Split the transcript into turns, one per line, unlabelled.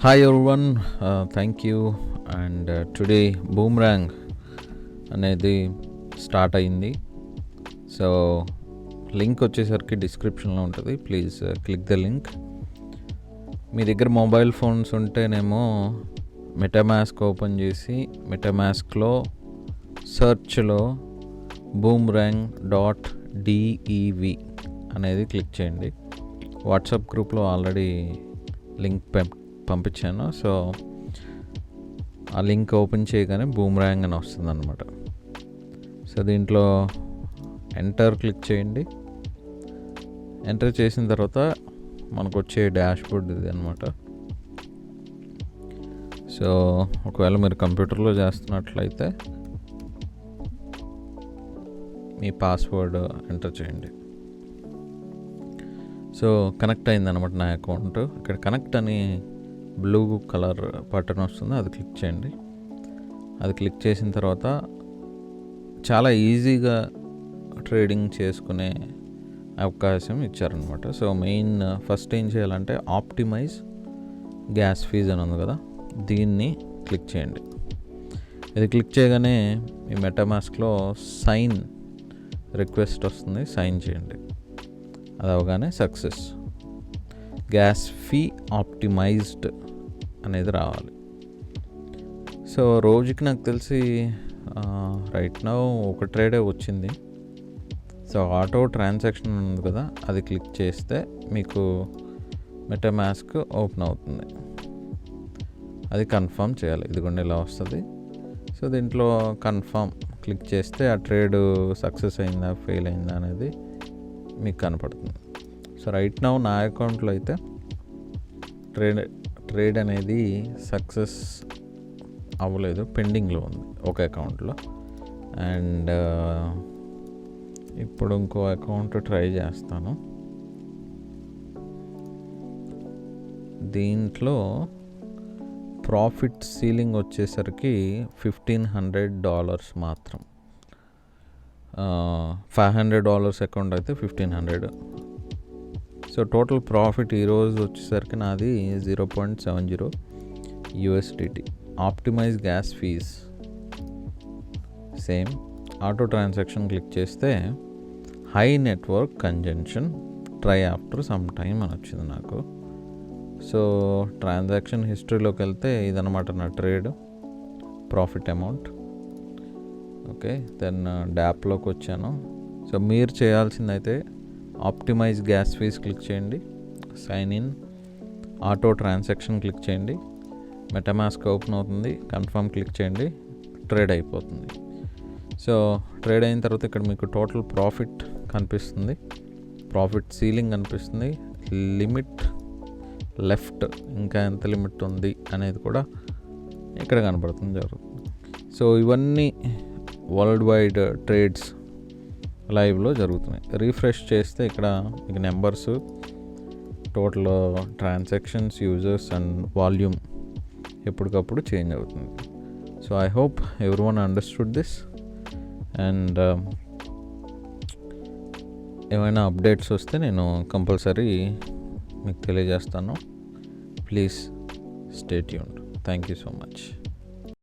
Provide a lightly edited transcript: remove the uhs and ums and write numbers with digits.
Hi everyone, thank you. And today Boomerang అనేది start అయింది. So link వచ్చేసరికి డిస్క్రిప్షన్లో ఉంటుంది. Please click the link. మీ దగ్గర మొబైల్ ఫోన్స్ ఉంటేనేమో మెటామాస్క్ ఓపెన్ చేసి మెటామాస్క్లో సర్చ్లో boomerang.dev అనేది క్లిక్ చేయండి. వాట్సాప్ గ్రూప్లో ఆల్రెడీ లింక్ పంపించాను. సో ఆ లింక్ ఓపెన్ చేయగానే బూమరాంగ్ అని వస్తుంది అనమాట. సో దీంట్లో ఎంటర్ క్లిక్ చేయండి. ఎంటర్ చేసిన తర్వాత మనకు వచ్చే డాష్బోర్డ్ ఇది అనమాట. సో ఒకవేళ మీరు కంప్యూటర్లో చేస్తున్నట్లయితే మీ పాస్వర్డ్ ఎంటర్ చేయండి. సో కనెక్ట్ అయిందనమాట నా అకౌంట్. ఇక్కడ కనెక్ట్ అని బ్లూ కలర్ బటన్ వస్తుంది, అది క్లిక్ చేయండి. అది క్లిక్ చేసిన తర్వాత చాలా ఈజీగా ట్రేడింగ్ చేసుకునే అవకాశం ఇచ్చారనమాట. సో మెయిన్ ఫస్ట్ ఏం చేయాలంటే ఆప్టిమైజ్ గ్యాస్ ఫీజ్ అని ఉంది కదా, దీన్ని క్లిక్ చేయండి. ఇది క్లిక్ చేయగానే మీ మెటామాస్క్లో సైన్ రిక్వెస్ట్ వస్తుంది, సైన్ చేయండి. అది అవగానే సక్సెస్ గ్యాస్ ఫీ ఆప్టిమైజ్డ్ అనేది రావాలి. సో రోజుకి నాకు తెలిసి రైట్ నౌ ఒక ట్రేడే వచ్చింది. సో ఆటో ట్రాన్సాక్షన్ ఉంది కదా, అది క్లిక్ చేస్తే మీకు మెటామాస్క్ ఓపెన్ అవుతుంది. అది కన్ఫర్మ్ చేయాలి. ఇదిగోండి ఇలా వస్తుంది. సో దీంట్లో కన్ఫర్మ్ క్లిక్ చేస్తే ఆ ట్రేడ్ సక్సెస్ అయిందా ఫెయిల్ అయిందా అనేది మీకు కనపడుతుంది. సో రైట్ నౌ నా అకౌంట్లో అయితే ట్రేడ్ అనేది సక్సెస్ అవ్వలేదు, పెండింగ్లో ఉంది ఒక అకౌంట్లో. అండ్ ఇప్పుడు ఇంకో అకౌంట్ ట్రై చేస్తాను. దీంట్లో ప్రాఫిట్ సీలింగ్ వచ్చేసరికి $1,500 మాత్రం. $500 అకౌంట్ అయితే 1,500. సో టోటల్ ప్రాఫిట్ ఈరోజు వచ్చేసరికి నాది 0.70 USDT. Optimise gas fees same auto transaction click చేస్తే high network conjunction try after some time అని వచ్చింది నాకు. సో ట్రాన్సాక్షన్ హిస్టరీలోకి వెళ్తే ఇదనమాట నా trade profit amount. Okay, then డాప్లోకి వచ్చాను. సో మీరు చేయాల్సిందైతే ఆప్టిమైజ్ గ్యాస్ ఫీజ్ క్లిక్ చేయండి, sign in, auto transaction click చేయండి, మెటామాస్క్ ఓపెన్ అవుతుంది, కన్ఫర్మ్ క్లిక్ చేయండి, ట్రేడ్ అయిపోతుంది. సో ట్రేడ్ అయిన తర్వాత ఇక్కడ మీకు టోటల్ ప్రాఫిట్ కనిపిస్తుంది, ప్రాఫిట్ సీలింగ్ కనిపిస్తుంది, లిమిట్ లెఫ్ట్ ఇంకా ఎంత లిమిట్ ఉంది అనేది కూడా ఇక్కడ కనబడుతుంది జరుగుతుంది. సో ఇవన్నీ వరల్డ్ వైడ్ ట్రేడ్స్ లైవ్లో జరుగుతున్నాయి. రీఫ్రెష్ చేస్తే ఇక్కడ మీకు numbers, total transactions, users and volume ఎప్పటికప్పుడు చేంజ్ అవుతుంది. So I hope everyone understood this. And ఏమైనా అప్డేట్స్ వస్తే నేను కంపల్సరీ మీకు తెలియజేస్తాను. Please stay tuned. Thank you so much.